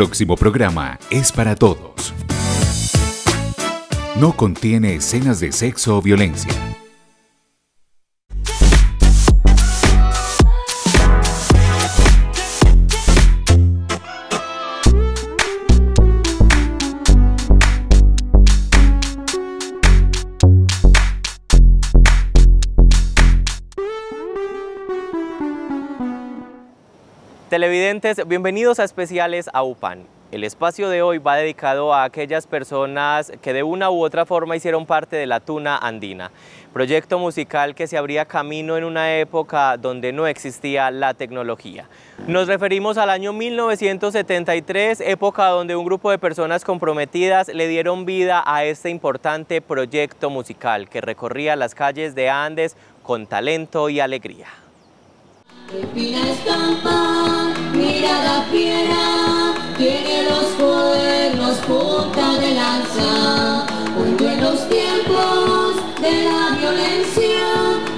próximo programa es para todos. No contiene escenas de sexo o violencia. Televidentes, bienvenidos a Especiales AUPAN. El espacio de hoy va dedicado a aquellas personas que de una u otra forma hicieron parte de la Tuna Andina, proyecto musical que se abría camino en una época donde no existía la tecnología. Nos referimos al año 1973, época donde un grupo de personas comprometidas le dieron vida a este importante proyecto musical que recorría las calles de Andes con talento y alegría. Espina estampa, mirada fiera, tiene los cuernos punta de lanza. Cuando en los tiempos de la violencia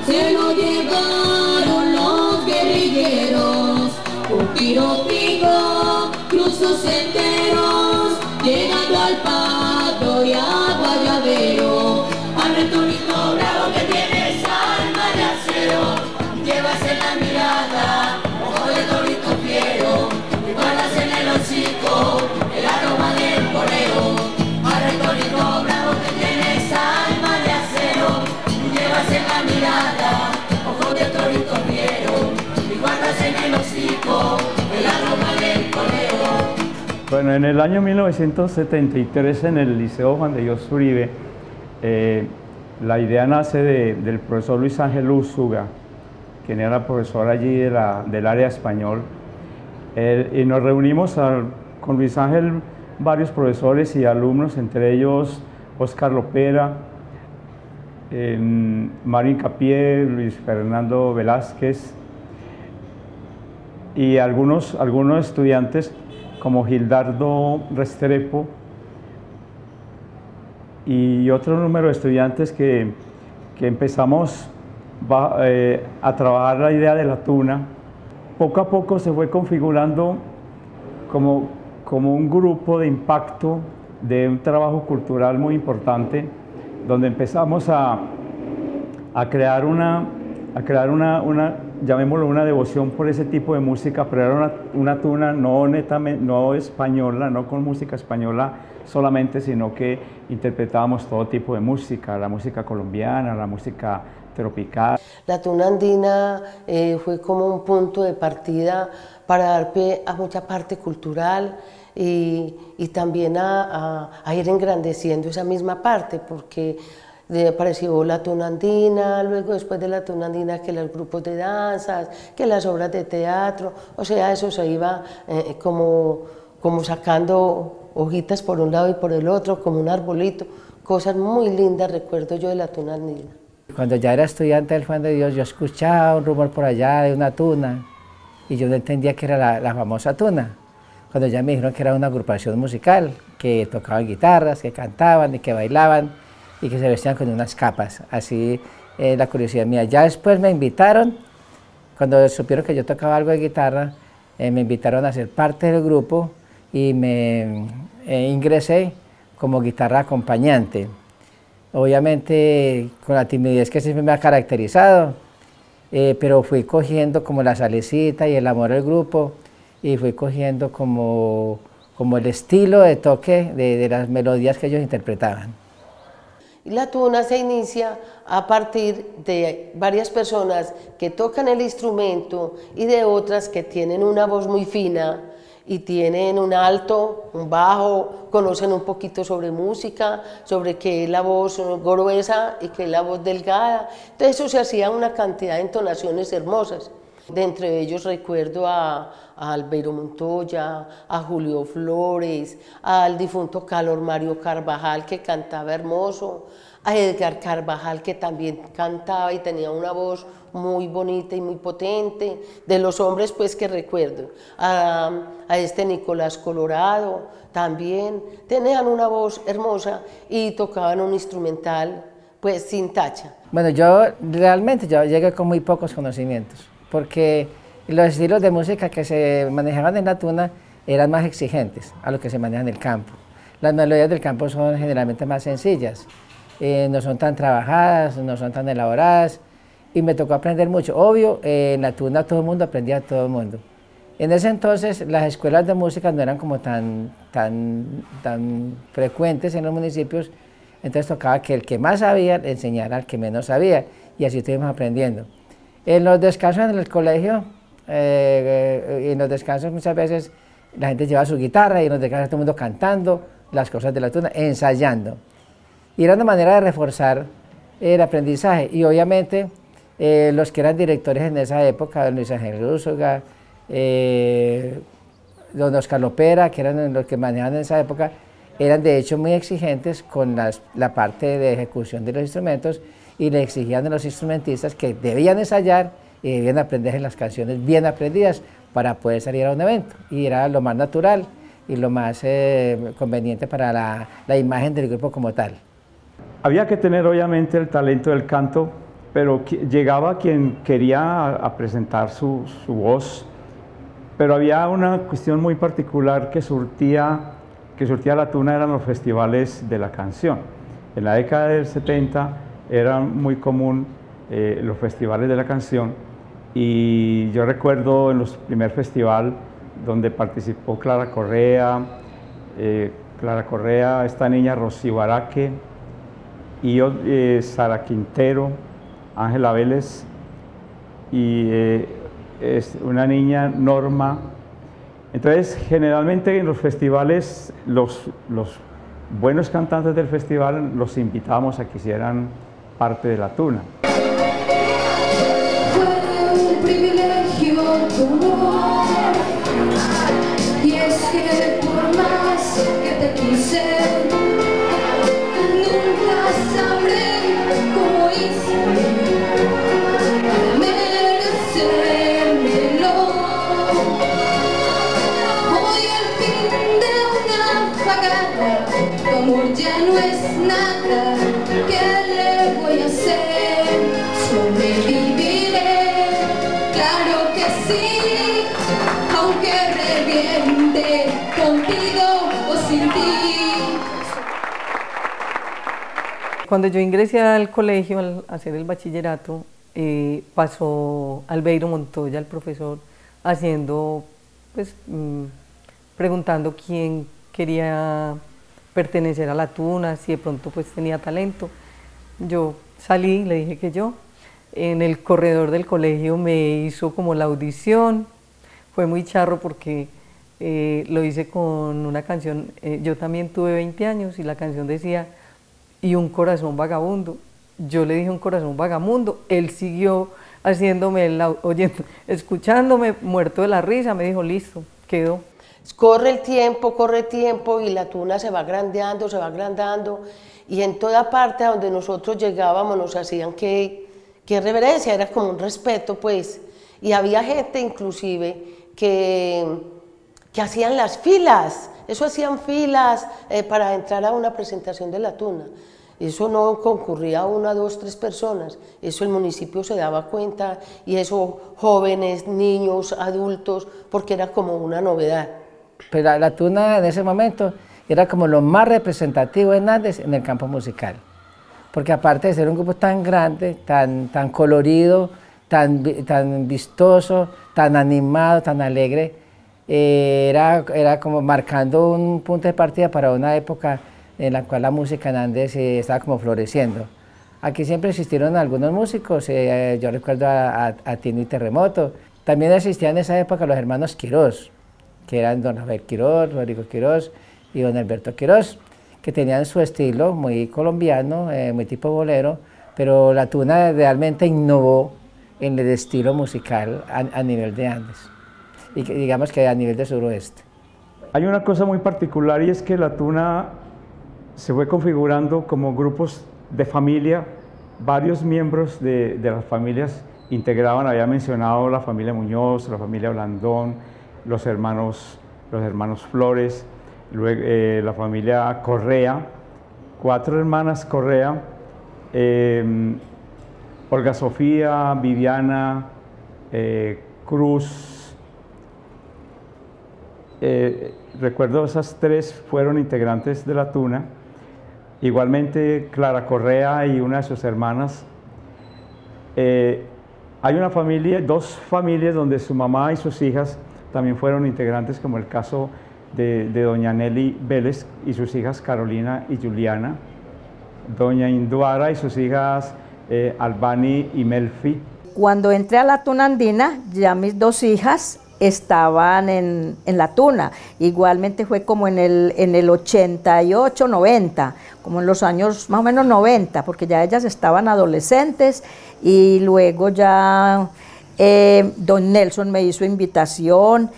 se lo llevaron los guerrilleros. Con tiro pico, cruzos enteros, llegando al Pato y a Guayabero. Al retornito bravo que tienes alma de acero. Llevas en la mirada, ojo de torito fiero, y guardas en el hocico el aroma del poleo. Al retorito bravo que tienes alma de acero, y llevas en la mirada, ojo de torito fiero, y guardas en el hocico el aroma del poleo. Bueno, en el año 1973 en el Liceo Juan de Dios Uribe, la idea nace del profesor Luis Ángel Úsuga, quien era profesor allí del área español, y nos reunimos con Luis Ángel, varios profesores y alumnos, entre ellos Óscar Lopera, Mario Incapié, Luis Fernando Velázquez, y algunos estudiantes como Gildardo Restrepo, y otro número de estudiantes que empezamos a trabajar la idea de la tuna. Poco a poco se fue configurando como un grupo de impacto de un trabajo cultural muy importante, donde empezamos a crear una llamémoslo una devoción por ese tipo de música, pero era una tuna no española, no con música española solamente, sino que interpretábamos todo tipo de música, la música colombiana, la música tropical. La Tuna Andina fue como un punto de partida para dar pie a mucha parte cultural y también a ir engrandeciendo esa misma parte, porque apareció la Tuna Andina, luego después de la Tuna Andina que los grupos de danzas, que las obras de teatro, o sea, eso se iba como sacando hojitas por un lado y por el otro, como un arbolito, cosas muy lindas recuerdo yo de la Tuna Andina. Cuando ya era estudiante del Juan de Dios, yo escuchaba un rumor por allá de una tuna y yo no entendía que era la famosa tuna. Cuando ya me dijeron que era una agrupación musical, que tocaban guitarras, que cantaban y que bailaban y que se vestían con unas capas, así la curiosidad mía. Ya después me invitaron, cuando supieron que yo tocaba algo de guitarra, me invitaron a ser parte del grupo y me ingresé como guitarra acompañante. Obviamente con la timidez que siempre me ha caracterizado, pero fui cogiendo como la salecita y el amor al grupo y fui cogiendo como el estilo de toque de las melodías que ellos interpretaban. Y la tuna se inicia a partir de varias personas que tocan el instrumento y de otras que tienen una voz muy fina y tienen un alto, un bajo, conocen un poquito sobre música, sobre qué es la voz gruesa y qué es la voz delgada. Entonces eso se hacía una cantidad de entonaciones hermosas. De entre ellos recuerdo a Albeiro Montoya, a Julio Flores, al difunto Calor Mario Carvajal, que cantaba hermoso, a Edgar Carvajal, que también cantaba y tenía una voz muy bonita y muy potente. De los hombres, pues, que recuerdo, a este Nicolás Colorado, también tenían una voz hermosa y tocaban un instrumental, pues, sin tacha. Bueno, yo llegué con muy pocos conocimientos, porque los estilos de música que se manejaban en la tuna eran más exigentes a lo que se maneja en el campo. Las melodías del campo son generalmente más sencillas, no son tan trabajadas, no son tan elaboradas, y me tocó aprender mucho. Obvio, en la tuna todo el mundo aprendía, todo el mundo. En ese entonces las escuelas de música no eran como tan frecuentes en los municipios, entonces tocaba que el que más sabía le enseñara al que menos sabía, y así estuvimos aprendiendo. En los descansos en el colegio, en los descansos muchas veces la gente llevaba su guitarra y en los descansos todo el mundo cantando las cosas de la tuna, ensayando. Y era una manera de reforzar el aprendizaje, y obviamente los que eran directores en esa época, don Luis Ángel Lúsuga, don Oscar Lopera, que eran los que manejaban en esa época, eran de hecho muy exigentes con la parte de ejecución de los instrumentos, y le exigían a los instrumentistas que debían ensayar y debían aprender las canciones bien aprendidas para poder salir a un evento, y era lo más natural y lo más conveniente para la imagen del grupo como tal. Había que tener obviamente el talento del canto, pero llegaba quien quería a presentar su voz, pero había una cuestión muy particular que surtía la tuna, eran los festivales de la canción. En la década del 70 era muy común los festivales de la canción, y yo recuerdo en los primer festival donde participó Clara Correa, esta niña Rosy Baraque, y yo, Sara Quintero, Ángela Vélez, y una niña Norma. Entonces, generalmente en los festivales, los buenos cantantes del festival los invitábamos a que hicieran parte de la tuna. Fue un privilegio común, y es que por más que te quise, nunca sabré cómo hice para merecérmelo. Hoy al fin de una apagada, tu amor ya no es nada. ¿Qué le voy a hacer? Sobreviviré, claro que sí, aunque reviente contigo o sin ti. Cuando yo ingresé al colegio a hacer el bachillerato, pasó Albeiro Montoya, el profesor, haciendo, pues, preguntando quién quería pertenecer a la tuna, si de pronto pues tenía talento. Yo salí, le dije que yo. En el corredor del colegio me hizo como la audición. Fue muy charro porque lo hice con una canción. Yo también tuve 20 años y la canción decía "y un corazón vagabundo". Yo le dije "un corazón vagabundo", él siguió haciéndome, oyendo, escuchándome, muerto de la risa, me dijo "listo, quedó". Corre el tiempo, y la tuna se va agrandando, y en toda parte a donde nosotros llegábamos nos hacían que reverencia, era como un respeto, pues, y había gente inclusive que hacían las filas, hacían filas para entrar a una presentación de la tuna. Eso no concurría una, dos, tres personas, eso el municipio se daba cuenta, y eso jóvenes, niños, adultos, porque era como una novedad. Pero la tuna en ese momento era como lo más representativo de Nández en el campo musical, porque aparte de ser un grupo tan grande, tan colorido, tan vistoso, tan animado, tan alegre, era como marcando un punto de partida para una época en la cual la música en Nández estaba como floreciendo. Aquí siempre existieron algunos músicos, yo recuerdo a Tino y Terremoto. También existían en esa época los hermanos Quirós, que eran don Rafael Quirós, Rodrigo Quirós y don Alberto Quirós, que tenían su estilo muy colombiano, muy tipo bolero, pero la tuna realmente innovó en el estilo musical a nivel de Andes, y digamos que a nivel de suroeste. Hay una cosa muy particular, y es que la tuna se fue configurando como grupos de familia. Varios miembros de las familias integraban, había mencionado la familia Muñoz, la familia Blandón, los hermanos Flores, luego la familia Correa, 4 hermanas Correa, Olga Sofía, Viviana, Cruz, recuerdo esas tres fueron integrantes de la Tuna. Igualmente Clara Correa y una de sus hermanas. Hay una familia, dos familias donde su mamá y sus hijas también fueron integrantes, como el caso de doña Nelly Vélez y sus hijas Carolina y Juliana, doña Induara y sus hijas Albani y Melfi. Cuando entré a la Tuna Andina, ya mis dos hijas estaban en la Tuna. Igualmente fue como en el 88, 90, como en los años más o menos 90, porque ya ellas estaban adolescentes y luego ya don Nelson me hizo invitación.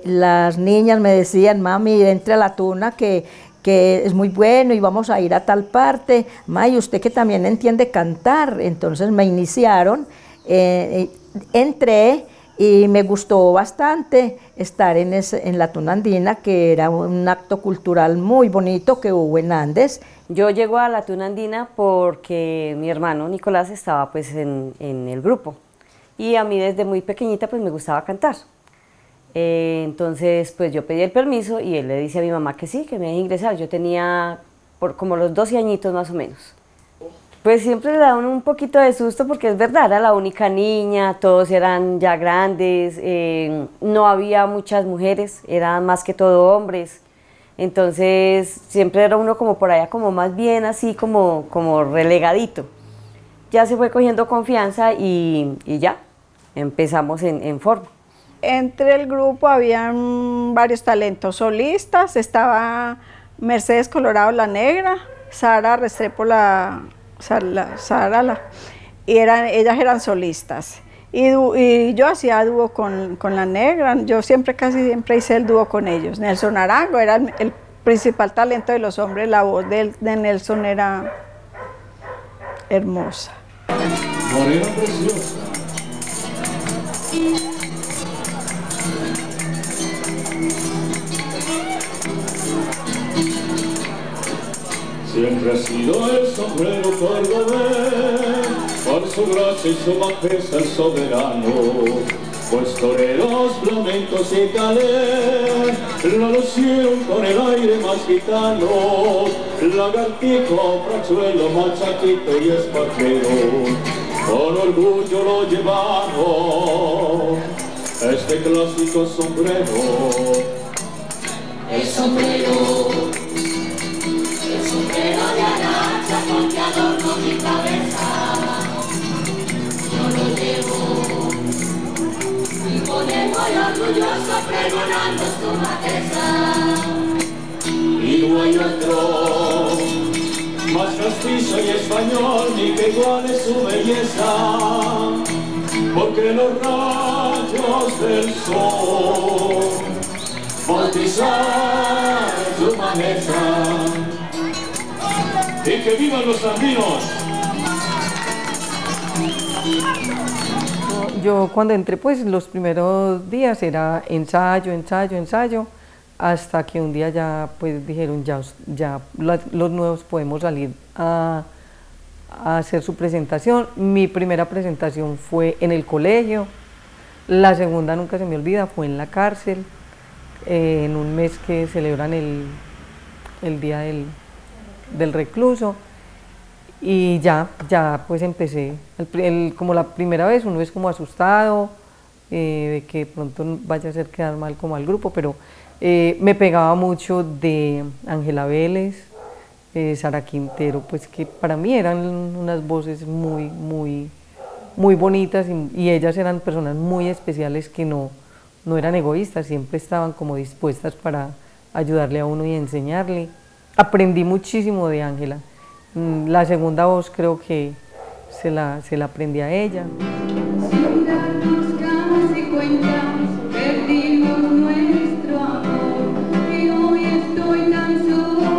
Las niñas me decían, mami, entre a la Tuna que es muy bueno y vamos a ir a tal parte. Ma, y usted que también entiende cantar. Entonces me iniciaron, entré y me gustó bastante estar en la Tuna Andina, que era un acto cultural muy bonito que hubo en Andes. Yo llego a la Tuna Andina porque mi hermano Nicolás estaba pues en el grupo y a mí desde muy pequeñita pues me gustaba cantar. Entonces pues yo pedí el permiso y él le dice a mi mamá que sí, que me deje ingresar. Yo tenía por como los 12 añitos más o menos. Pues siempre le da un poquito de susto porque es verdad, era la única niña, todos eran ya grandes, no había muchas mujeres, eran más que todo hombres. Entonces siempre era uno como por allá como más bien así como relegadito. Ya se fue cogiendo confianza y ya empezamos en forma. Entre el grupo habían varios talentos solistas, estaba Mercedes Colorado la Negra, Sara Restrepo y ellas eran solistas. Y yo hacía dúo con la Negra, yo casi siempre hice el dúo con ellos. Nelson Arango era el principal talento de los hombres, la voz de Nelson era hermosa. Morena preciosa. Siempre ha sido el sombrero cordobés, por su gracia y su majestad el soberano, pues toreros, flamencos y calés lo lucieron con el aire más gitano, lagartijo, frachuelo, machaquito y espartero, con orgullo lo llevaron este clásico sombrero. El sombrero de aracha con que adorno mi cabeza, yo lo llevo y con el muy orgulloso pregonando su majestad. Y no hay otro más castizo y español ni que iguale su belleza, porque los rayos del sol bautizan su majestad. ¡Y que vivan los andinos! Yo cuando entré, pues los primeros días era ensayo, hasta que un día ya pues dijeron ya los nuevos podemos salir a hacer su presentación. Mi primera presentación fue en el colegio, la segunda nunca se me olvida, fue en la cárcel, en un mes que celebran el día del recluso, y ya pues empecé, como la primera vez uno es como asustado de que pronto vaya a hacer quedar mal como al grupo, pero me pegaba mucho de Ángela Vélez, Sara Quintero, pues que para mí eran unas voces muy bonitas y ellas eran personas muy especiales que no eran egoístas, siempre estaban como dispuestas para ayudarle a uno y enseñarle. Aprendí muchísimo de Ángela. La segunda voz creo que se la aprendí a ella. Sin darnos casi cuenta, perdimos nuestro amor y hoy estoy tan sola,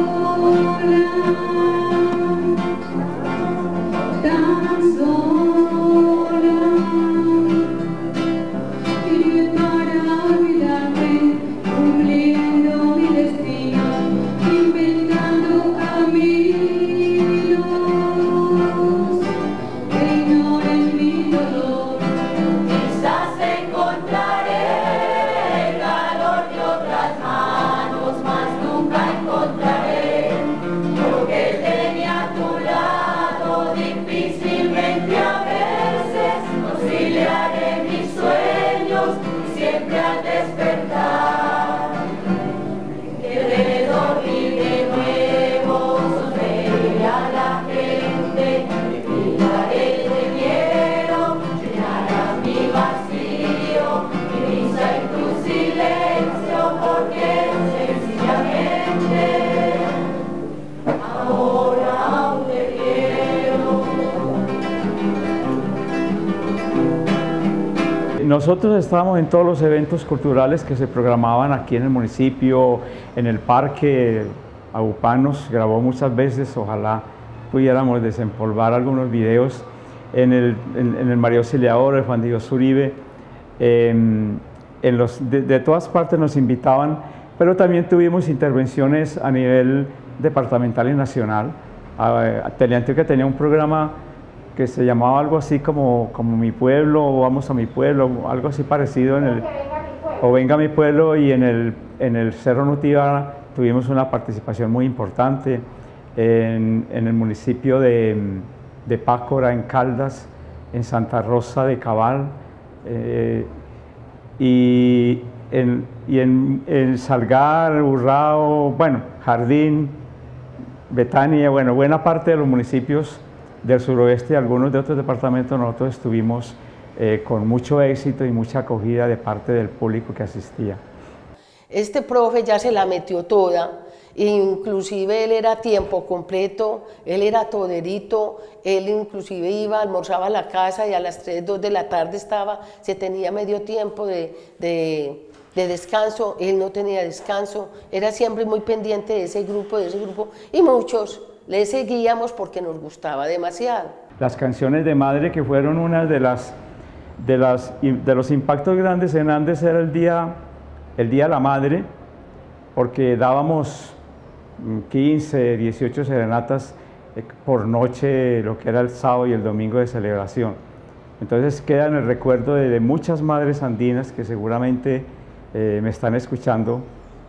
y para olvidarme, cumpliendo mi destino, inventando caminos que ignoren mi dolor. despertar, que debe dormir de nuevo, sonreír a la gente, gritaré te quiero, llenarás mi vacío, mi risa y tu silencio, porque sencillamente ahora aún te quiero. Nosotros estábamos en todos los eventos culturales que se programaban aquí en el municipio, en el parque. AUPAN nos grabó muchas veces, ojalá pudiéramos desempolvar algunos videos en el María Auxiliadora, el Juan de Dios Uribe. De todas partes nos invitaban, pero también tuvimos intervenciones a nivel departamental y nacional. Teleantioquia tenía un programa que se llamaba algo así como Mi Pueblo, o Vamos a Mi Pueblo, algo así parecido, o Venga a Mi Pueblo, y en el Cerro Nutibara tuvimos una participación muy importante, en el municipio de Pácora, en Caldas, en Santa Rosa de Cabal, y en Salgar, Urrao, bueno, Jardín, Betania, bueno, buena parte de los municipios del suroeste y algunos de otros departamentos nosotros estuvimos con mucho éxito y mucha acogida de parte del público que asistía. Este profe ya se la metió toda, inclusive él era tiempo completo, él era toderito, él inclusive iba, almorzaba a la casa y a las 3, 2 de la tarde se tenía medio tiempo de descanso, él no tenía descanso, era siempre muy pendiente de ese grupo, y muchos le seguíamos porque nos gustaba demasiado. Las canciones de madre, que fueron una de los impactos grandes en Andes, era el día de la madre, porque dábamos 15, 18 serenatas por noche, lo que era el sábado y el domingo de celebración. Entonces queda en el recuerdo de muchas madres andinas que seguramente me están escuchando,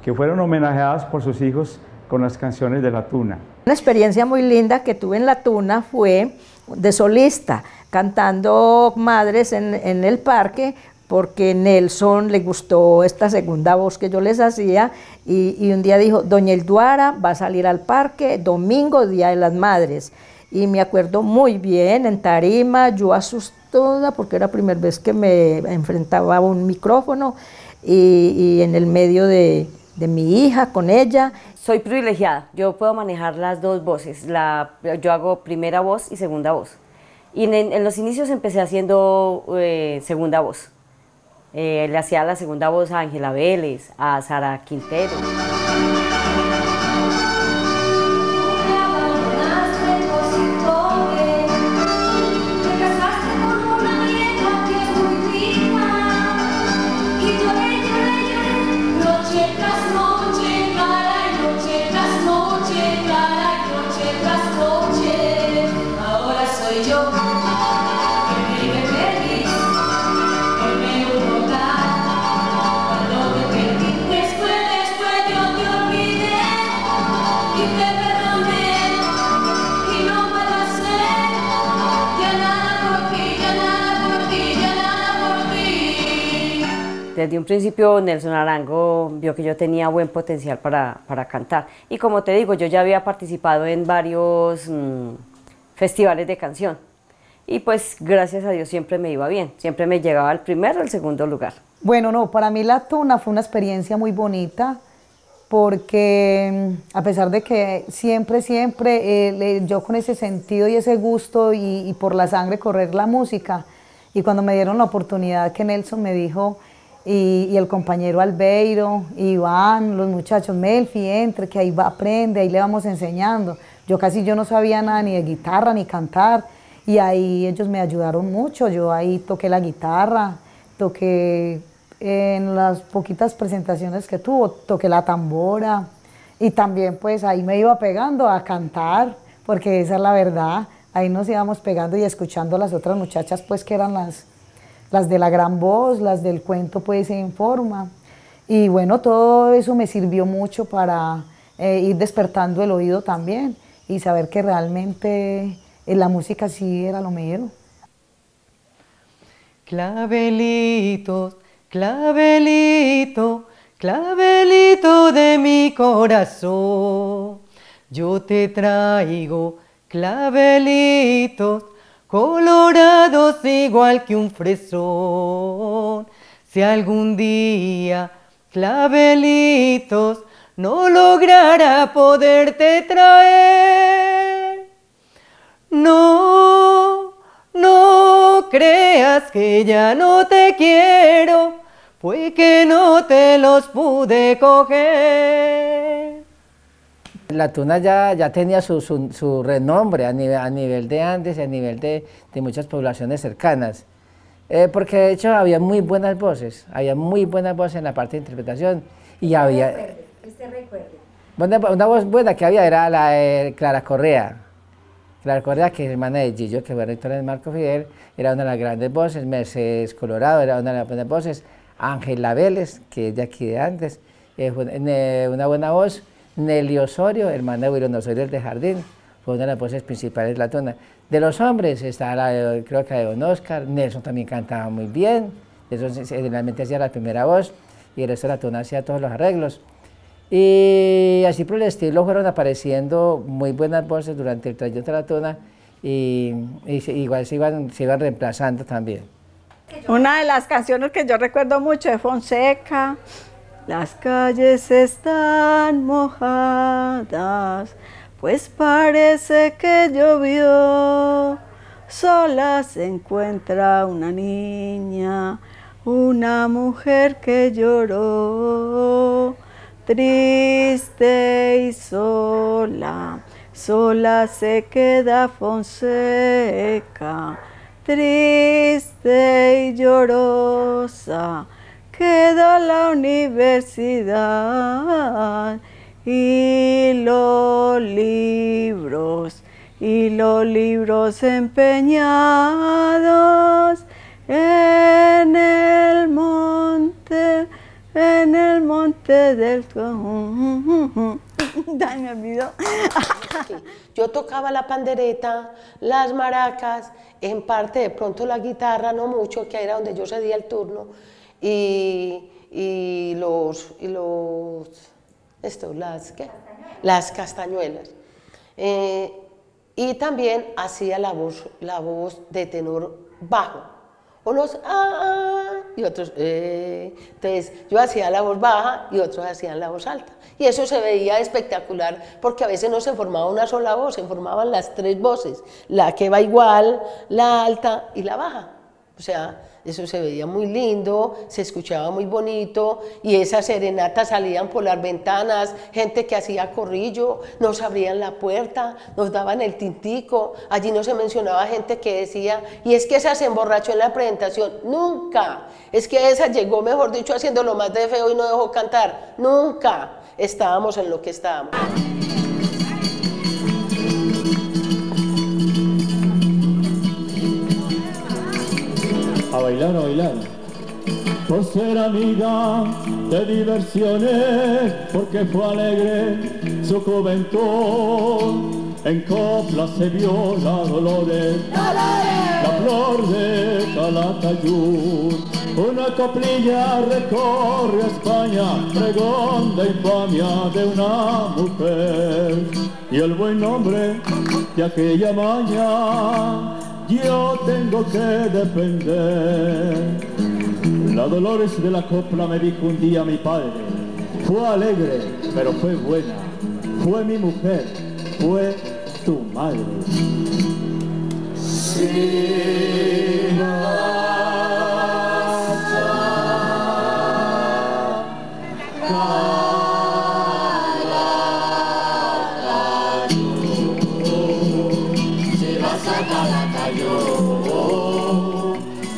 que fueron homenajeadas por sus hijos con las canciones de La Tuna. Una experiencia muy linda que tuve en La Tuna fue de solista, cantando madres en el parque, porque Nelson le gustó esta segunda voz que yo les hacía, y un día dijo, doña Elduara va a salir al parque domingo, Día de las Madres. Y me acuerdo muy bien, en tarima, yo asustada, porque era la primera vez que me enfrentaba a un micrófono, y en el medio de mi hija, con ella. Soy privilegiada, yo puedo manejar las dos voces, yo hago primera voz y segunda voz. Y en los inicios empecé haciendo segunda voz. Le hacía la segunda voz a Ángela Vélez, a Sara Quintero. Desde un principio Nelson Arango vio que yo tenía buen potencial para cantar, y como te digo, yo ya había participado en varios festivales de canción, y pues gracias a Dios siempre me iba bien, siempre me llegaba al primero o al segundo lugar. Bueno, no, para mí La Tuna fue una experiencia muy bonita, porque a pesar de que siempre yo con ese sentido y ese gusto y por la sangre correr la música, y cuando me dieron la oportunidad que Nelson me dijo, y el compañero Albeiro, Iván, los muchachos, Melfi, entre, que ahí aprende, ahí le vamos enseñando. Yo no sabía nada ni de guitarra ni cantar, y ahí ellos me ayudaron mucho. Yo ahí toqué la guitarra, toqué en las poquitas presentaciones que tuvo, toqué la tambora, y también pues ahí me iba pegando a cantar, porque esa es la verdad, ahí nos íbamos pegando y escuchando a las otras muchachas pues que eran las de la gran voz, las del cuento pues en forma, y bueno, todo eso me sirvió mucho para ir despertando el oído también, y saber que realmente la música sí era lo mío. Clavelitos clavelito, clavelito de mi corazón, yo te traigo clavelitos colorados igual que un fresón. Si algún día clavelitos no lograra poderte traer, no creas que ya no te quiero, fue que no te los pude coger. La tuna ya tenía su renombre a nivel de Andes y a nivel de muchas poblaciones cercanas, porque de hecho había muy buenas voces en la parte de interpretación y había... Una voz buena que había era la de Clara Correa. Clara Correa, que es hermana de Gillo, que fue rectora de Marco Fidel, era una de las grandes voces. Mercedes Colorado era una de las buenas voces. Ángela Vélez, que es de aquí de antes, una buena voz. Nelly Osorio, hermana de Wilson Osorio de Jardín, fue una de las voces principales de la tuna. De los hombres está creo que la de Don Oscar. Nelson también cantaba muy bien, eso generalmente hacía la primera voz y el resto de la tuna hacía todos los arreglos. Y así por el estilo fueron apareciendo muy buenas voces durante el trayecto de la tuna y igual se iban reemplazando también. Una de las canciones que yo recuerdo mucho de Fonseca: las calles están mojadas, pues parece que llovió, sola se encuentra una niña, una mujer que lloró. Triste y sola, sola se queda Fonseca, triste y llorosa, queda la universidad y los libros empeñados en el monte del... Ay, me olvidó. Yo tocaba la pandereta, las maracas, en parte de pronto la guitarra, no mucho, que era donde yo cedía el turno, las castañuelas. Y también hacía la voz de tenor bajo. Unos y otros entonces yo hacía la voz baja y otros hacían la voz alta, y eso se veía espectacular porque a veces no se formaba una sola voz, se formaban las tres voces, la que va igual, la alta y la baja. O sea, eso se veía muy lindo, se escuchaba muy bonito, y esas serenatas salían por las ventanas, gente que hacía corrillo, nos abrían la puerta, nos daban el tintico. Allí no se mencionaba gente que decía, y es que esa se emborrachó en la presentación. Nunca. Es que esa llegó, mejor dicho, haciendo lo más de feo y no dejó cantar. Nunca. Estábamos en lo que estábamos. A bailar, por ser amiga de diversiones, porque fue alegre su juventud. En copla se vio la Dolores, la flor de Calatayud. Una coplilla recorre España, pregón de infamia de una mujer, y el buen nombre de aquella maña yo tengo que defender. La Dolores de la copla, me dijo un día mi padre, fue alegre, pero fue buena, fue mi mujer, fue tu madre.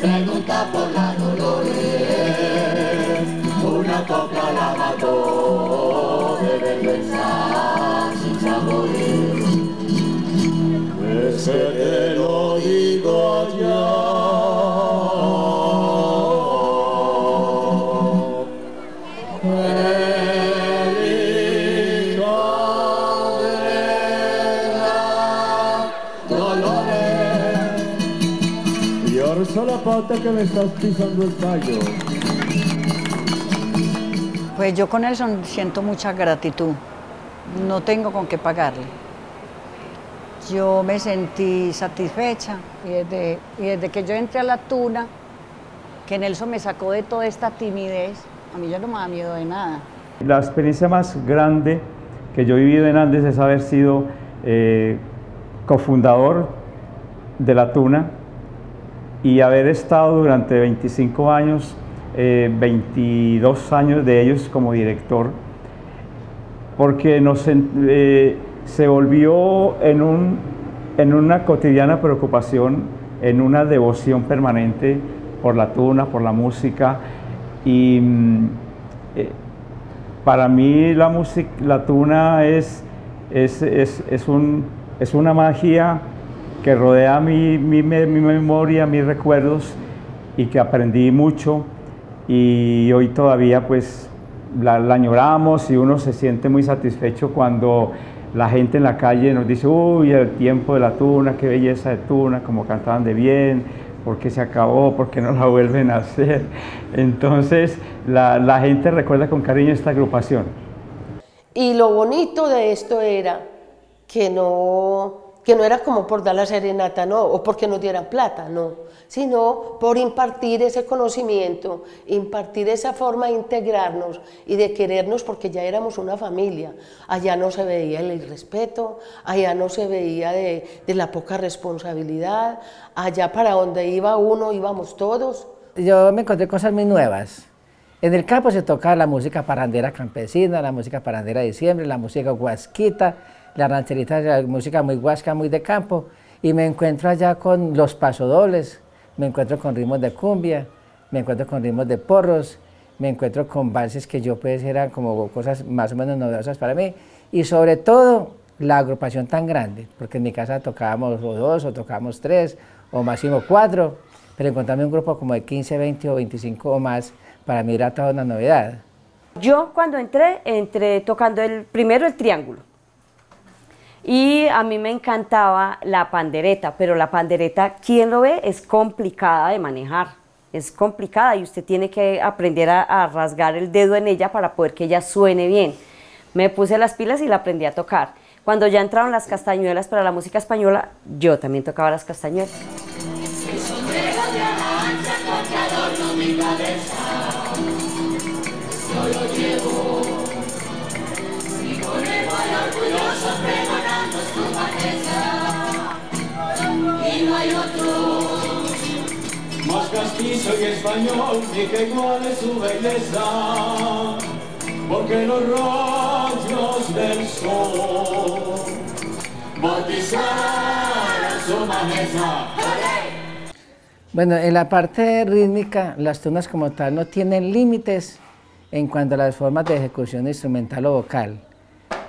Pregunta por la Dolores, una copla la mató de vergüenza sin sabores. Ese te lo digo ya. Y ahora la pata que me estás pisando el tallo. Pues yo con Nelson siento mucha gratitud, no tengo con qué pagarle. Yo me sentí satisfecha y desde que yo entré a la tuna, que Nelson me sacó de toda esta timidez, a mí ya no me da miedo de nada. La experiencia más grande que yo he vivido en Andes es haber sido cofundador de la tuna y haber estado durante 25 años, 22 años de ellos como director, porque se volvió en una cotidiana preocupación, en una devoción permanente por la tuna, por la música, y para mí la tuna es una magia que rodea mi memoria, mis recuerdos, y que aprendí mucho, y hoy todavía pues la añoramos, y uno se siente muy satisfecho cuando la gente en la calle nos dice: uy, el tiempo de la tuna, qué belleza de tuna, cómo cantaban de bien, por qué se acabó, por qué no la vuelven a hacer. Entonces la gente recuerda con cariño esta agrupación. Y lo bonito de esto era que no era como por dar la serenata, no, o porque nos dieran plata, no, sino por impartir ese conocimiento, impartir esa forma de integrarnos y de querernos, porque ya éramos una familia. Allá no se veía el irrespeto, allá no se veía de la poca responsabilidad, allá para donde iba uno íbamos todos. Yo me encontré cosas muy nuevas. En el campo se tocaba la música parrandera campesina, la música parrandera de diciembre, la música guasquita, la rancherita, la música muy guasca, muy de campo, y me encuentro allá con los pasodobles, me encuentro con ritmos de cumbia, me encuentro con ritmos de porros, me encuentro con valses que yo pues eran como cosas más o menos novedosas para mí, y sobre todo la agrupación tan grande, porque en mi casa tocábamos o 2 o tocábamos 3 o máximo 4, pero encontrarme un grupo como de 15, 20 o 25 o más, para mí era toda una novedad. Yo cuando entré tocando primero el triángulo. Y a mí me encantaba la pandereta, pero la pandereta, quien lo ve, es complicada de manejar, es complicada y usted tiene que aprender a rasgar el dedo en ella para poder que ella suene bien. Me puse las pilas y la aprendí a tocar. Cuando ya entraron las castañuelas para la música española, yo también tocaba las castañuelas. Y no hay otro más castizo y español, ni que iguale su belleza, porque los rayos del sol bautizaron su majestad. Bueno, en la parte rítmica, las tunas como tal no tienen límites en cuanto a las formas de ejecución instrumental o vocal.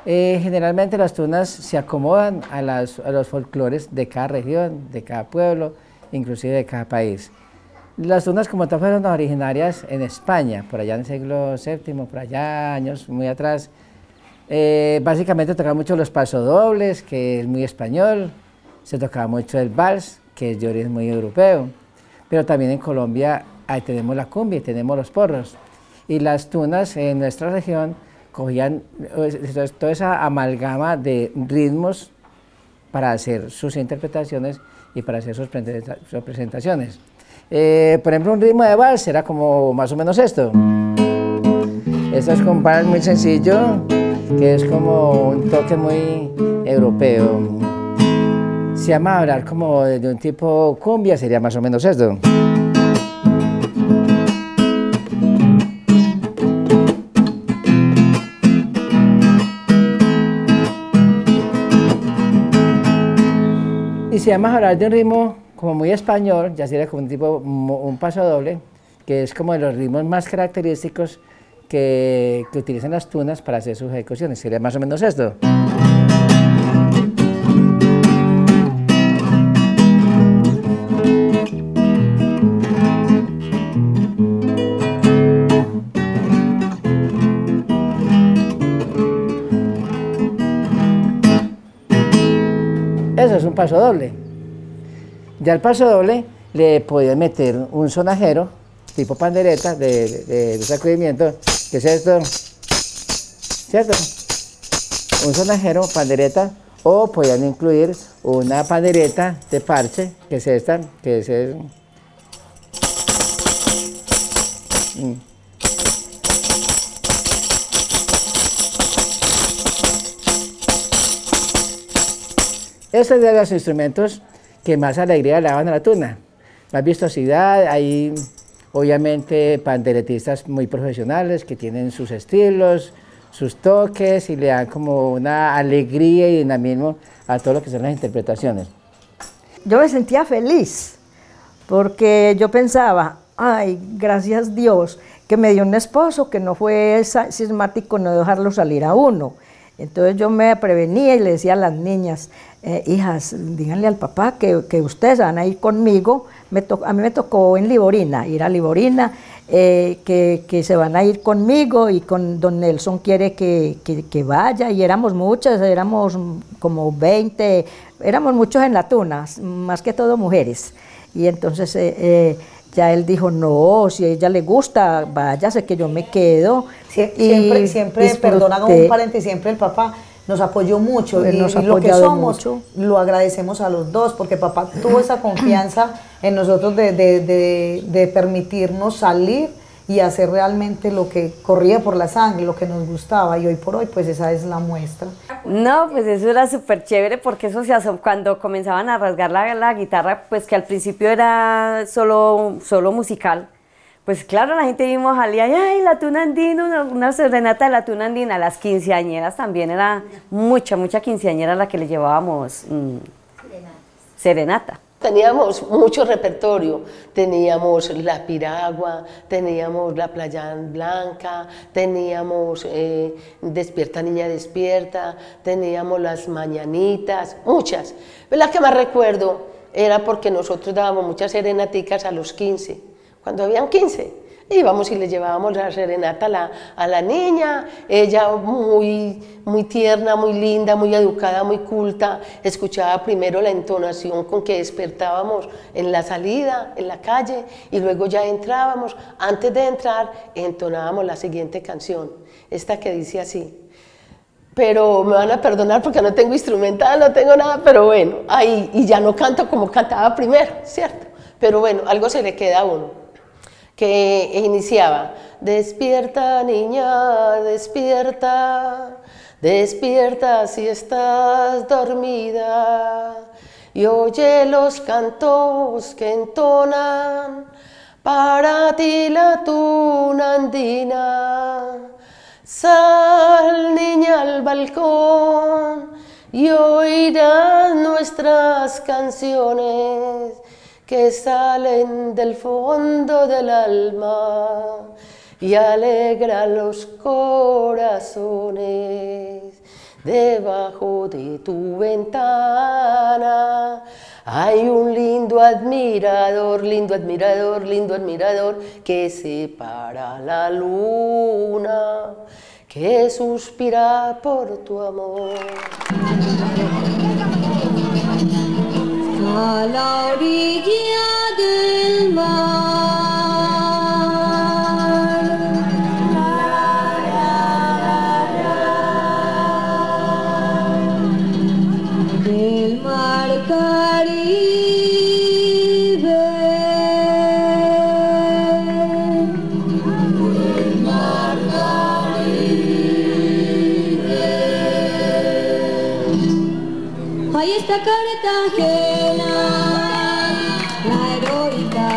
Generalmente las tunas se acomodan a los folclores de cada región, de cada pueblo, inclusive de cada país. Las tunas como tal fueron originarias en España, por allá en el siglo VII, por allá años muy atrás. Básicamente tocaba mucho los pasodobles, que es muy español, se tocaba mucho el vals, que es de origen muy europeo, pero también en Colombia ahí tenemos la cumbia y tenemos los porros. Y las tunas en nuestra región cogían toda esa amalgama de ritmos para hacer sus interpretaciones y para hacer sus presentaciones. Por ejemplo, un ritmo de vals era como más o menos esto. Esto es un vals muy sencillo, que es como un toque muy europeo. Si vamos a hablar como de un tipo cumbia, sería más o menos esto. Y si vamos a hablar de un ritmo como muy español, ya sería como un tipo, un paso doble, que es como de los ritmos más característicos que utilizan las tunas para hacer sus ejecuciones. Sería más o menos esto. Eso es un paso doble. Ya el paso doble le podía meter un sonajero, tipo pandereta de sacudimiento, ¿Qué es esto? ¿Cierto? Un sonajero, pandereta, o podían incluir una pandereta de parche, que es esta, que es eso. Estos de los instrumentos que más alegría le daban a la tuna, más vistosidad. Hay obviamente panderetistas muy profesionales que tienen sus estilos, sus toques y le dan como una alegría y dinamismo a todo lo que son las interpretaciones. Yo me sentía feliz porque yo pensaba, ay, gracias Dios, que me dio un esposo que no fue cismático, no dejarlo salir a uno. Entonces yo me prevenía y le decía a las niñas, hijas, díganle al papá que ustedes van a ir conmigo. A mí me tocó en Liborina, ir a Liborina, que se van a ir conmigo y con don Nelson quiere que vaya, y éramos muchas, éramos como 20, éramos muchos en la tuna, más que todo mujeres. Y entonces ya él dijo, no, si a ella le gusta, váyase que yo me quedo. Siempre, perdón, hago un paréntesis, siempre el papá nos apoyó mucho, y lo que somos mucho. Lo agradecemos a los dos, porque papá tuvo esa confianza en nosotros de permitirnos salir y hacer realmente lo que corría por la sangre, lo que nos gustaba, y hoy por hoy pues esa es la muestra. No, pues eso era súper chévere, porque eso se hace cuando comenzaban a rasgar la guitarra, pues que al principio era solo musical. Pues claro, la gente vimos al día, ay, la tuna andina, una serenata de la tuna andina. Las quinceañeras también, era mucha quinceañera la que le llevábamos serenata. Teníamos mucho repertorio, teníamos la piragua, teníamos la playa blanca, teníamos Despierta Niña Despierta, teníamos las mañanitas, muchas. La que más recuerdo era porque nosotros dábamos muchas serenaticas a los 15. Cuando habían 15, íbamos y le llevábamos la serenata a la niña, ella muy tierna, muy linda, muy educada, muy culta, escuchaba primero la entonación con que despertábamos en la salida, en la calle, y luego ya entrábamos. Antes de entrar, entonábamos la siguiente canción, esta que dice así. Pero me van a perdonar porque no tengo instrumental, no tengo nada, pero bueno, ahí, y ya no canto como cantaba primero, ¿cierto? Pero bueno, algo se le queda a uno. Que iniciaba, despierta niña, despierta, despierta si estás dormida, y oye los cantos que entonan para ti la tuna andina. Sal niña al balcón y oirás nuestras canciones que salen del fondo del alma y alegra los corazones. Debajo de tu ventana hay un lindo admirador, lindo admirador, lindo admirador, que separa la luna, que suspira por tu amor. A la orilla del mar, del mar Caribe, del mar Caribe. Ahí está Cartagena, la heroica.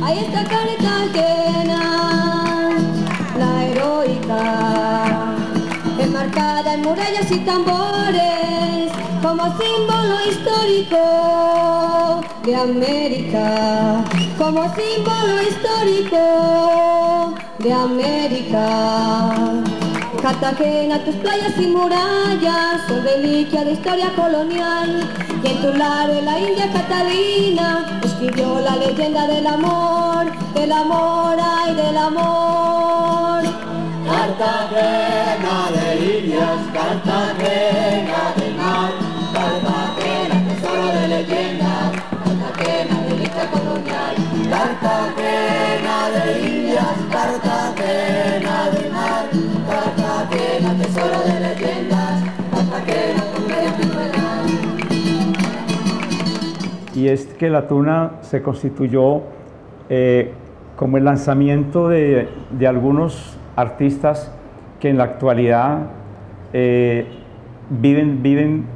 Ahí está Cartagena, la heroica, enmarcada en murallas y tambores, como símbolo histórico de América, como símbolo histórico de América. Cartagena, tus playas y murallas son reliquia de historia colonial, y en tu lado la India Catalina escribió la leyenda del amor, ay del amor. Cartagena de Indias, Cartagena del mar, Cartagena, tesoro de leyendas, Cartagena, reliquia colonial. Cartagena de Indias, Cartagena del mar. Cartagena, tesoro de leyendas, Cartagena, comedia Venezuela. Y es que la tuna se constituyó como el lanzamiento de algunos artistas que en la actualidad viven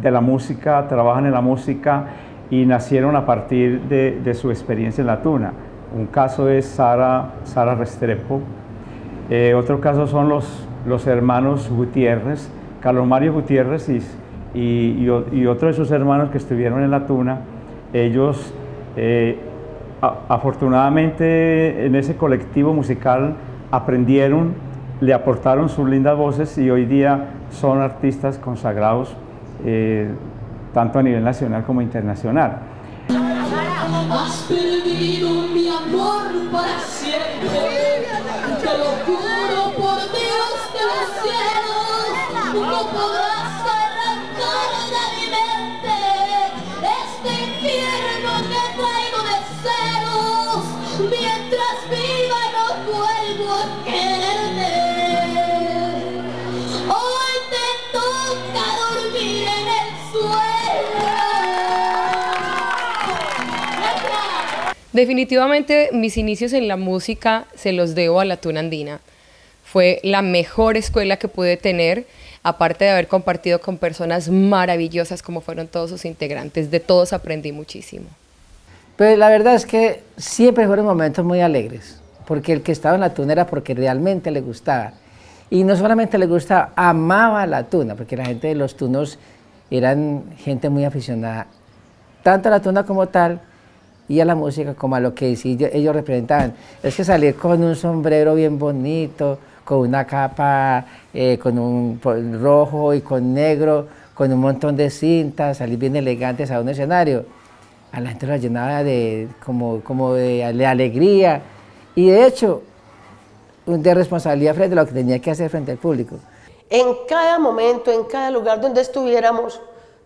de la música, trabajan en la música y nacieron a partir de su experiencia en la tuna. Un caso es Sara Restrepo, otro caso son los hermanos Gutiérrez, Carlos Mario Gutiérrez y otro de sus hermanos que estuvieron en la tuna. Ellos afortunadamente en ese colectivo musical aprendieron, le aportaron sus lindas voces y hoy día son artistas consagrados tanto a nivel nacional como internacional. Has perdido mi amor para siempre, te lo juro por Dios de los cielos, no podrás arrancar de mi mente este infierno que traigo de celos, mientras viva no vuelvo a quererte. Hoy te toca dormir en el suelo. Definitivamente mis inicios en la música se los debo a la Tuna Andina. Fue la mejor escuela que pude tener, aparte de haber compartido con personas maravillosas como fueron todos sus integrantes. De todos aprendí muchísimo. Pero la verdad es que siempre fueron momentos muy alegres, porque el que estaba en la tuna era porque realmente le gustaba. Y no solamente le gustaba, amaba la tuna, porque la gente de los tunos eran gente muy aficionada, tanto a la tuna como tal, y a la música como a lo que sí, ellos representaban. Es que salir con un sombrero bien bonito, con una capa con un rojo y con negro, con un montón de cintas, salir bien elegantes a un escenario, a la gente lo llenaba como de alegría y de hecho de responsabilidad frente a lo que tenía que hacer frente al público. En cada momento, en cada lugar donde estuviéramos,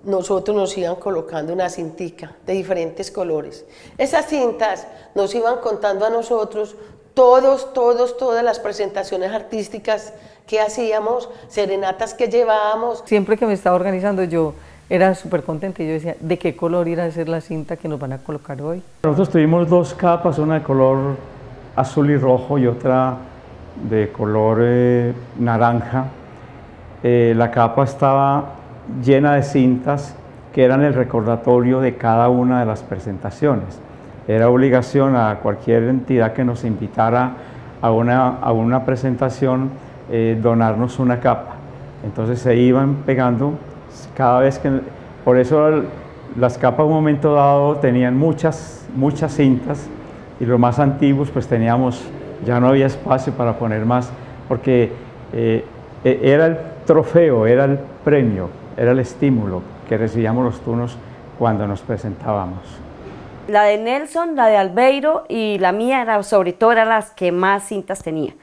nosotros nos iban colocando una cintica de diferentes colores. Esas cintas nos iban contando a nosotros todas las presentaciones artísticas que hacíamos, serenatas que llevábamos. Siempre que me estaba organizando yo era súper contenta y yo decía, ¿de qué color irá a ser la cinta que nos van a colocar hoy? Nosotros tuvimos dos capas, una de color azul y rojo y otra de color naranja. La capa estaba llena de cintas que eran el recordatorio de cada una de las presentaciones. Era obligación a cualquier entidad que nos invitara a una presentación donarnos una capa. Entonces se iban pegando cada vez que... Por eso las capas en un momento dado tenían muchas cintas y los más antiguos pues teníamos, ya no había espacio para poner más porque era el trofeo, era el premio, era el estímulo que recibíamos los tunos cuando nos presentábamos. La de Nelson, la de Albeiro y la mía, sobre todo, eran las que más cintas tenía.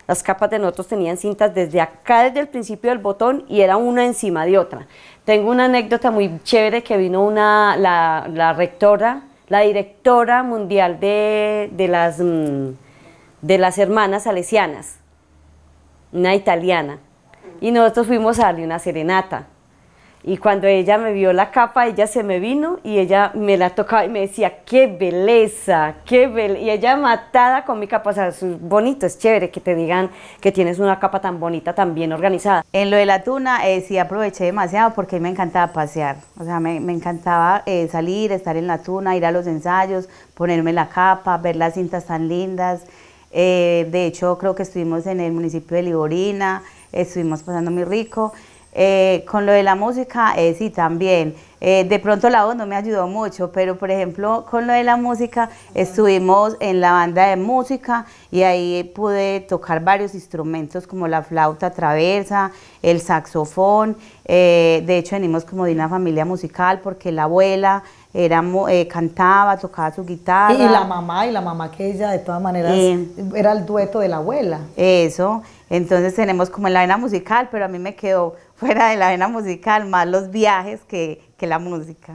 Las capas de nosotros tenían cintas desde acá, desde el principio del botón, y era una encima de otra. Tengo una anécdota muy chévere que vino la rectora, la directora mundial de las hermanas salesianas, una italiana, y nosotros fuimos a darle una serenata. Y cuando ella me vio la capa, ella se me vino y ella me la tocaba y me decía, ¡qué belleza! ¡Qué belleza! Y ella matada con mi capa, o sea, es bonito, es chévere que te digan que tienes una capa tan bonita, tan bien organizada. En lo de la tuna sí aproveché demasiado porque a mí me encantaba pasear, o sea, me encantaba salir, estar en la tuna, ir a los ensayos, ponerme la capa, ver las cintas tan lindas. De hecho, creo que estuvimos en el municipio de Liborina, estuvimos pasando muy rico. Con lo de la música, sí, también. De pronto la voz no me ayudó mucho, pero por ejemplo, con lo de la música, estuvimos en la banda de música y ahí pude tocar varios instrumentos como la flauta traversa, el saxofón. De hecho, venimos como de una familia musical porque la abuela cantaba, tocaba su guitarra. Y la mamá que ella de todas maneras era el dueto de la abuela. Eso, entonces tenemos como la vena musical, pero a mí me quedó fuera de la vena musical más los viajes que la música.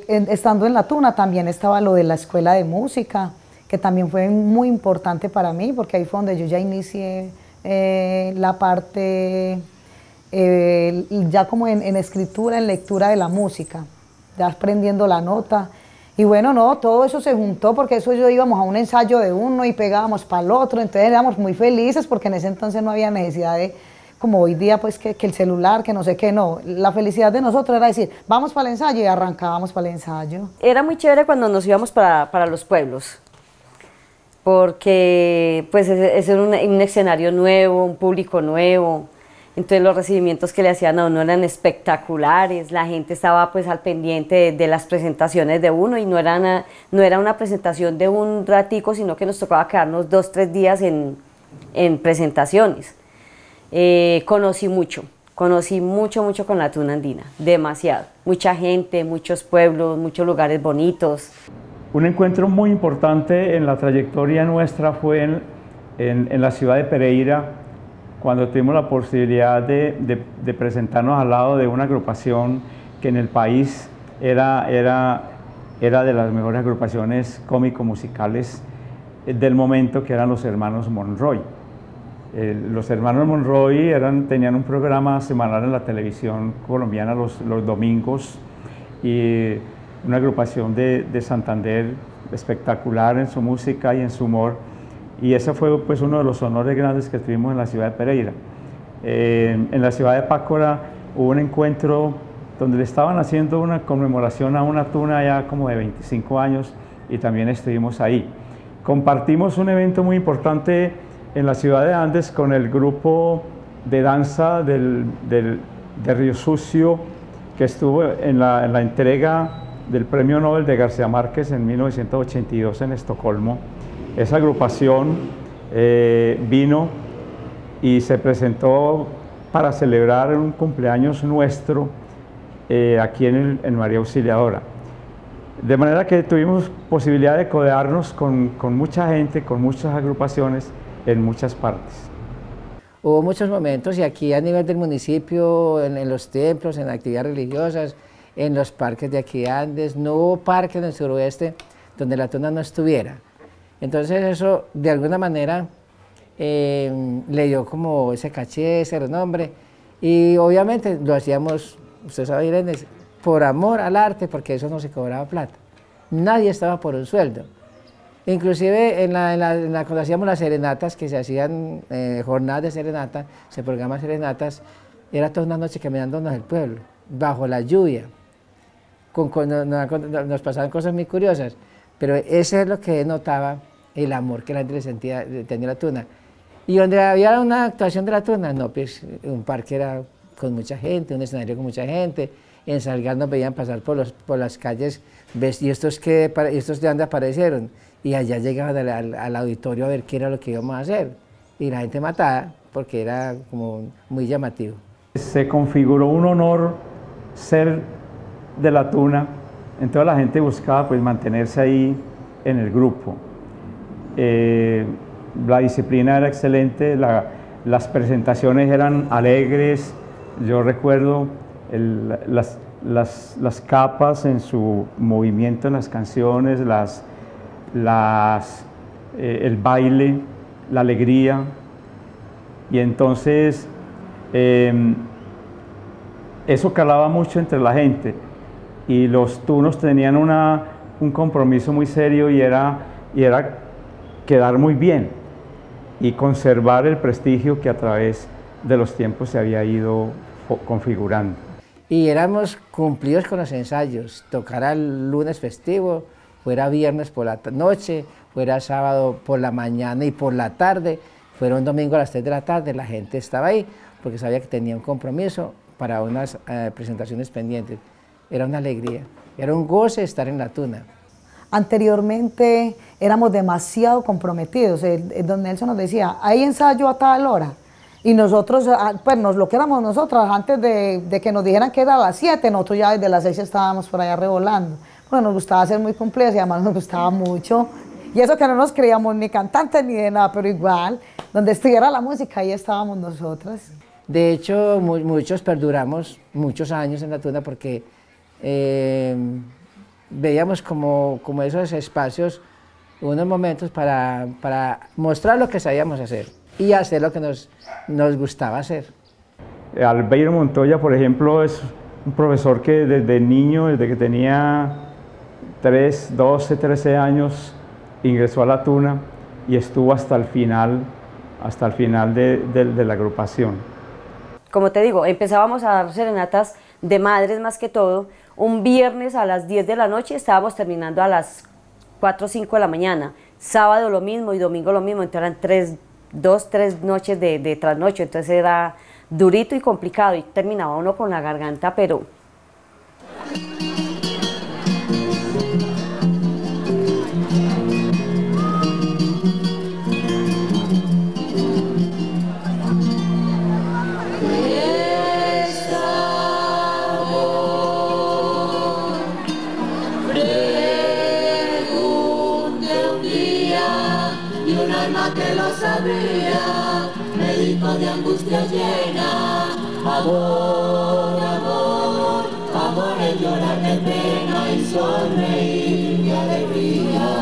Estando en la Tuna también estaba lo de la escuela de música, que también fue muy importante para mí, porque ahí fue donde yo ya inicié la parte, ya como en escritura, en lectura de la música, ya aprendiendo la nota. Y bueno, no, todo eso se juntó, porque eso yo íbamos a un ensayo de uno y pegábamos para el otro, entonces éramos muy felices, porque en ese entonces no había necesidad de, como hoy día, pues que el celular, que no sé qué, no. La felicidad de nosotros era decir, vamos para el ensayo, y arrancábamos para el ensayo. Era muy chévere cuando nos íbamos para los pueblos, porque pues ese era un escenario nuevo, un público nuevo, entonces los recibimientos que le hacían a uno eran espectaculares, la gente estaba pues al pendiente de las presentaciones de uno, y no era una presentación de un ratico, sino que nos tocaba quedarnos 2 o 3 días en presentaciones. Conocí mucho con la Tuna Andina, demasiado, mucha gente, muchos pueblos, muchos lugares bonitos. Un encuentro muy importante en la trayectoria nuestra fue en la ciudad de Pereira, cuando tuvimos la posibilidad de presentarnos al lado de una agrupación que en el país era de las mejores agrupaciones cómico-musicales del momento, que eran los hermanos Monroy. Los hermanos Monroy tenían un programa semanal en la televisión colombiana los domingos, y una agrupación de Santander espectacular en su música y en su humor, y ese fue pues uno de los honores grandes que tuvimos en la ciudad de Pereira. En la ciudad de Pácora hubo un encuentro donde le estaban haciendo una conmemoración a una tuna ya como de 25 años, y también estuvimos ahí. Compartimos un evento muy importante en la ciudad de Andes con el grupo de danza de Río Sucio, que estuvo en la entrega del Premio Nobel de García Márquez en 1982 en Estocolmo. Esa agrupación vino y se presentó para celebrar un cumpleaños nuestro aquí en María Auxiliadora. De manera que tuvimos posibilidad de codearnos con mucha gente, con muchas agrupaciones en muchas partes. Hubo muchos momentos, y aquí a nivel del municipio, en los templos, en actividades religiosas, en los parques de aquí de Andes, no hubo parque en el suroeste donde la tuna no estuviera. Entonces eso, de alguna manera, le dio como ese caché, ese renombre, y obviamente lo hacíamos, usted sabe, Irene, por amor al arte, porque eso no se cobraba plata. Nadie estaba por un sueldo. Inclusive cuando hacíamos las serenatas, que se hacían jornadas de serenata, se programan serenatas, era toda una noche caminándonos el pueblo, bajo la lluvia. Nos pasaban cosas muy curiosas, pero eso es lo que denotaba el amor que la gente tenía a la tuna. Y donde había una actuación de la tuna, no, pues un parque era con mucha gente, un escenario con mucha gente. En Salgar nos veían pasar por las calles, ¿y estos de dónde aparecieron? Y allá llegaban al auditorio a ver qué era lo que íbamos a hacer. Y la gente matada, porque era como muy llamativo. Se configuró un honor ser de la tuna, entonces la gente buscaba pues mantenerse ahí en el grupo. La disciplina era excelente, las presentaciones eran alegres. Yo recuerdo las capas en su movimiento en las canciones, el baile, la alegría, y entonces eso calaba mucho entre la gente, y los tunos tenían un compromiso muy serio, y era quedar muy bien y conservar el prestigio que a través de los tiempos se había ido configurando. Y éramos cumplidos con los ensayos, tocara el lunes festivo, fuera viernes por la noche, fuera sábado por la mañana y por la tarde, fuera un domingo a las 3 de la tarde, la gente estaba ahí porque sabía que tenía un compromiso para unas presentaciones pendientes. Era una alegría, era un goce estar en la tuna. Anteriormente éramos demasiado comprometidos. Don Nelson nos decía, hay ensayo a tal hora. Y nosotros, pues lo que éramos nosotros, antes de que nos dijeran que era a las 7, nosotros ya desde las 6 estábamos por allá revolando. Bueno, nos gustaba ser muy cumplidos y además nos gustaba mucho. Y eso que no nos creíamos ni cantantes ni de nada, pero igual, donde estuviera la música, ahí estábamos nosotras. De hecho, muchos perduramos muchos años en la tuna porque veíamos como esos espacios, unos momentos para mostrar lo que sabíamos hacer y hacer lo que nos gustaba hacer. Albeiro Montoya, por ejemplo, es un profesor que desde niño, desde que tenía 12, 13 años, ingresó a la Tuna y estuvo hasta el final de la agrupación. Como te digo, empezábamos a dar serenatas de madres más que todo. Un viernes a las 10 de la noche estábamos terminando a las 4 o 5 de la mañana. Sábado lo mismo y domingo lo mismo. Entonces eran 3 noches de trasnoche. Entonces era durito y complicado y terminaba uno con la garganta, pero... Que lo sabía, me dijo de angustia llena, amor, amor, amor es llorar de pena y sonreír de alegría.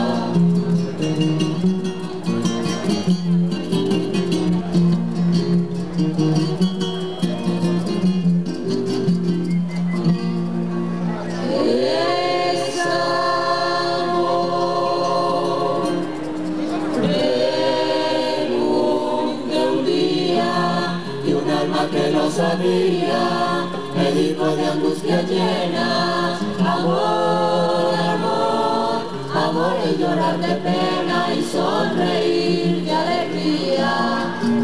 Que lo sabía, me dijo de angustia llena, amor, amor, amor es llorar de pena y sonreír de alegría.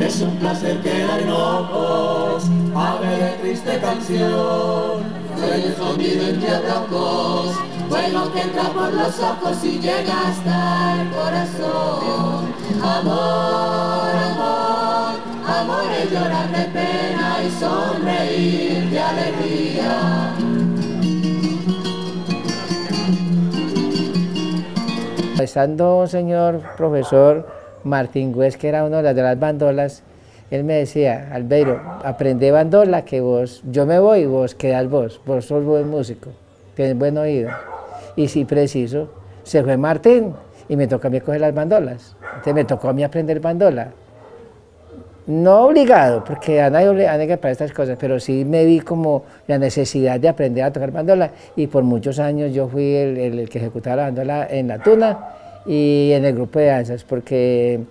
Es un placer que hay en ojos, ave de triste canción, sueño escondido entre abrojos, vuelo que entra por los ojos y llega hasta el corazón. Amor, amor, amor es llorar de pena y sonreír de alegría. Estando un señor profesor, Martín Güez, que era uno de las bandolas, él me decía, Albeiro, aprende bandola, que yo me voy y vos quedás vos sos buen músico, tienes buen oído. Y si preciso, se fue Martín y me tocó a mí coger las bandolas. Entonces me tocó a mí aprender bandola. No obligado, porque a nadie obliga para estas cosas, pero sí me vi como la necesidad de aprender a tocar bandola y por muchos años yo fui el que ejecutaba la bandola en la Tuna y en el grupo de danzas, porque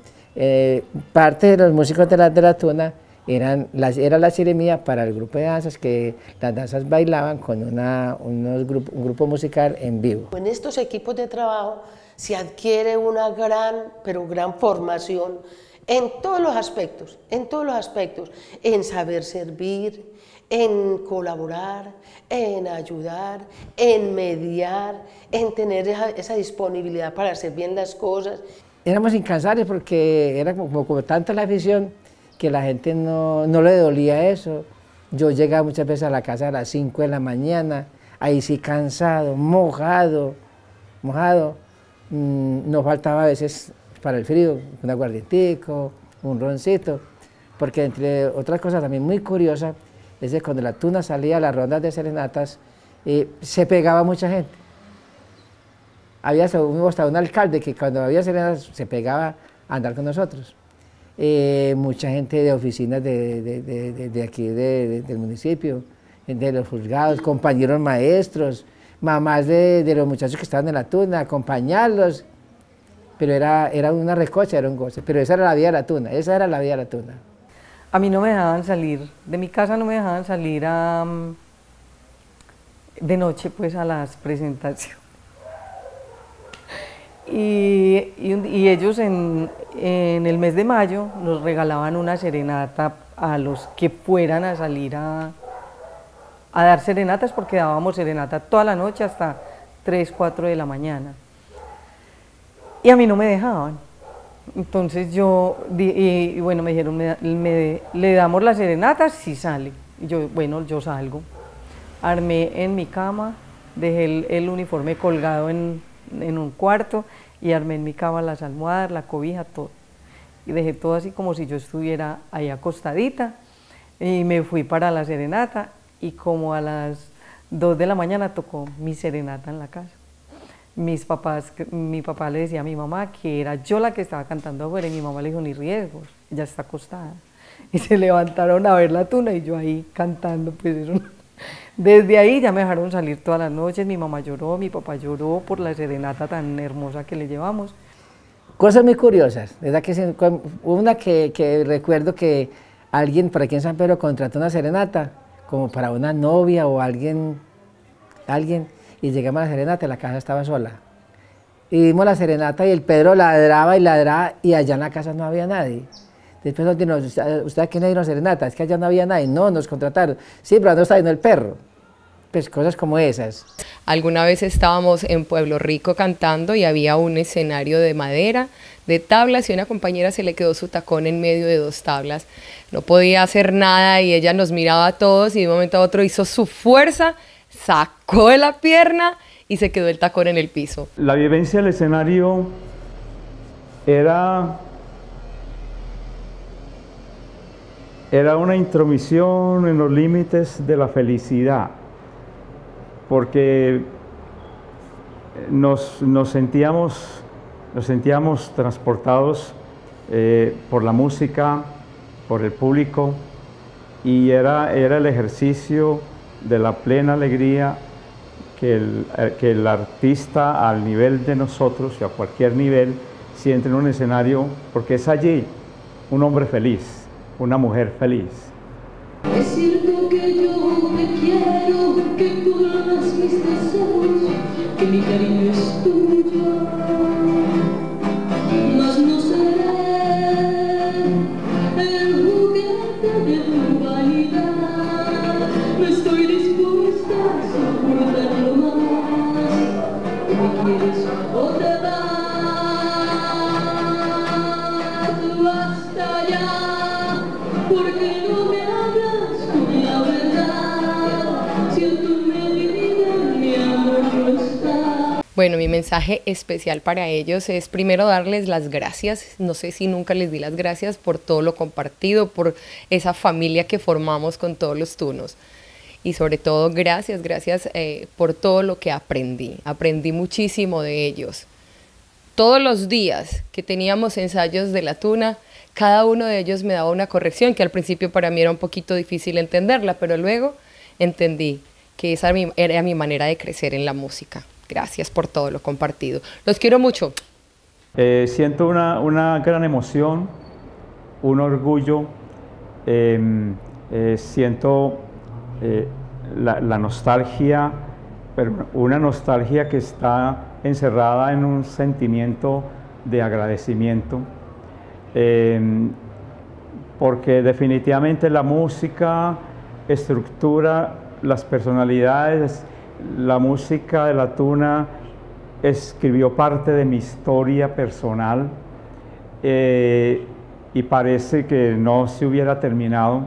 parte de los músicos de la Tuna era la chirimía para el grupo de danzas, que las danzas bailaban con un grupo musical en vivo. En estos equipos de trabajo se adquiere una gran formación en todos los aspectos, en saber servir, en colaborar, en ayudar, en mediar, en tener esa disponibilidad para hacer bien las cosas. Éramos incansables porque era como tanta la afición que la gente no le dolía eso. Yo llegaba muchas veces a la casa a las 5 de la mañana, ahí sí cansado, mojado. No faltaba a veces para el frío un aguardientico, un roncito, porque entre otras cosas también muy curiosas es que cuando la Tuna salía a las rondas de serenatas, se pegaba mucha gente. Había hasta un alcalde que cuando había serenatas se pegaba a andar con nosotros. Mucha gente de oficinas de aquí del municipio, de los juzgados, compañeros maestros, mamás de los muchachos que estaban en la Tuna, acompañarlos. Pero era una recocha, era un goce, pero esa era la vida de la Tuna, esa era la vida de la Tuna. A mí no me dejaban salir, de mi casa no me dejaban salir de noche pues a las presentaciones. Y ellos en el mes de mayo nos regalaban una serenata a los que fueran a salir a dar serenatas, porque dábamos serenata toda la noche hasta 3, 4 de la mañana. Y a mí no me dejaban. Entonces bueno, me dijeron, le damos la serenata si sale. Y yo, bueno, yo salgo. Armé en mi cama, dejé el uniforme colgado en un cuarto y armé en mi cama las almohadas, la cobija, todo. Y dejé todo así como si yo estuviera ahí acostadita y me fui para la serenata y como a las 2 de la mañana tocó mi serenata en la casa. mi papá le decía a mi mamá que era yo la que estaba cantando afuera y mi mamá le dijo, ni riesgos, ella está acostada. Y se levantaron a ver la tuna y yo ahí cantando, pues eso. Desde ahí ya me dejaron salir todas las noches, mi mamá lloró, mi papá lloró por la serenata tan hermosa que le llevamos. Cosas muy curiosas, ¿verdad? Que una que recuerdo que alguien por aquí en San Pedro contrató una serenata como para una novia o alguien, y llegamos a la serenata y la casa estaba sola. Y vimos la serenata y el Pedro ladraba y allá en la casa no había nadie. Después nos dijeron, ¿usted a quién le dieron serenata? Es que allá no había nadie. No, nos contrataron. Sí, pero no está viendo el perro. Pues cosas como esas. Alguna vez estábamos en Pueblo Rico cantando y había un escenario de madera, de tablas, y una compañera se le quedó su tacón en medio de 2 tablas. No podía hacer nada y ella nos miraba a todos y de un momento a otro hizo su fuerza, sacó de la pierna y se quedó el tacón en el piso. La vivencia del escenario era una intromisión en los límites de la felicidad, porque nos sentíamos transportados por la música, por el público, y era el ejercicio de la plena alegría que el artista al nivel de nosotros y a cualquier nivel siente en un escenario, porque es allí un hombre feliz, una mujer feliz. Es cierto que yo te quiero, que colmas mis deseos, que mi cariño es tuyo, mas no seré el juguete de tu vanidad. No estoy dispuesta a soportarlo más. ¿Me quieres o te vas? Basta ya, porque no me hablas con la verdad. Siento medida, mi amor no está. Bueno, mi mensaje especial para ellos es primero darles las gracias. No sé si nunca les di las gracias por todo lo compartido, por esa familia que formamos con todos los tunos. Y sobre todo gracias por todo lo que aprendí. Aprendí muchísimo de ellos. Todos los días que teníamos ensayos de la tuna, cada uno de ellos me daba una corrección que al principio para mí era un poquito difícil entenderla, pero luego entendí que esa era mi manera de crecer en la música. Gracias por todo lo compartido. Los quiero mucho. Siento una gran emoción, un orgullo, siento la nostalgia, pero una nostalgia que está encerrada en un sentimiento de agradecimiento, porque definitivamente la música estructura las personalidades. La música de la tuna escribió parte de mi historia personal y parece que no se hubiera terminado.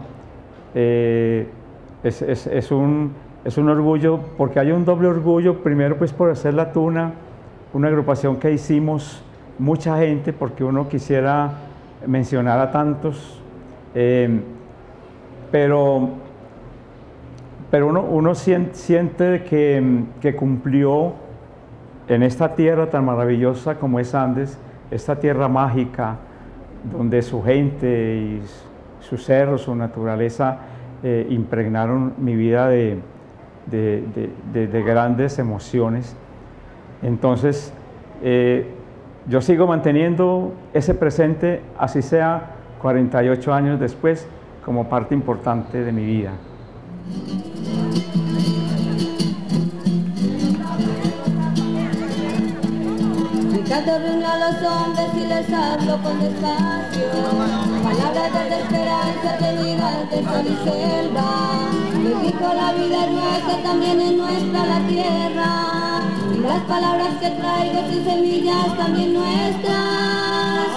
Es un orgullo, porque hay un doble orgullo, primero pues por hacer la tuna, una agrupación que hicimos mucha gente, porque uno quisiera mencionar a tantos, pero uno siente que cumplió en esta tierra tan maravillosa como es Andes, esta tierra mágica, donde su gente y sus cerros, su naturaleza impregnaron mi vida de grandes emociones. Entonces, yo sigo manteniendo ese presente, así sea 48 años después, como parte importante de mi vida. Canto ritmo a los hombres y les hablo con despacio, palabras de esperanza que llegan de sol y selva. Les digo, la vida es nuestra, también es nuestra la tierra, y las palabras que traigo sin semillas también nuestras.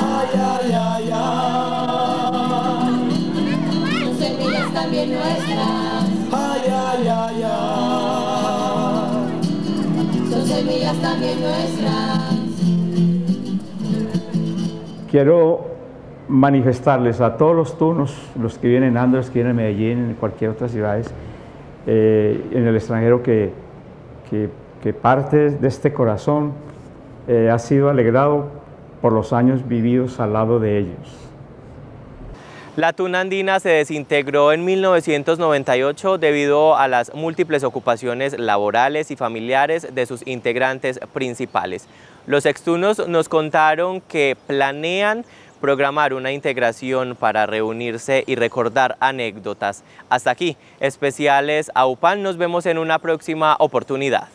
Ay, ay, ay, ay. Son semillas también nuestras. Ay, ay, ay, ay. Son semillas también nuestras. Quiero manifestarles a todos los tunos, los que vienen en Andes, los que vienen en Medellín, en cualquier otra ciudad, en el extranjero, que que parte de este corazón ha sido alegrado por los años vividos al lado de ellos. La Tuna Andina se desintegró en 1998 debido a las múltiples ocupaciones laborales y familiares de sus integrantes principales. Los extunos nos contaron que planean programar una integración para reunirse y recordar anécdotas. Hasta aquí, especiales AUPAN. Nos vemos en una próxima oportunidad.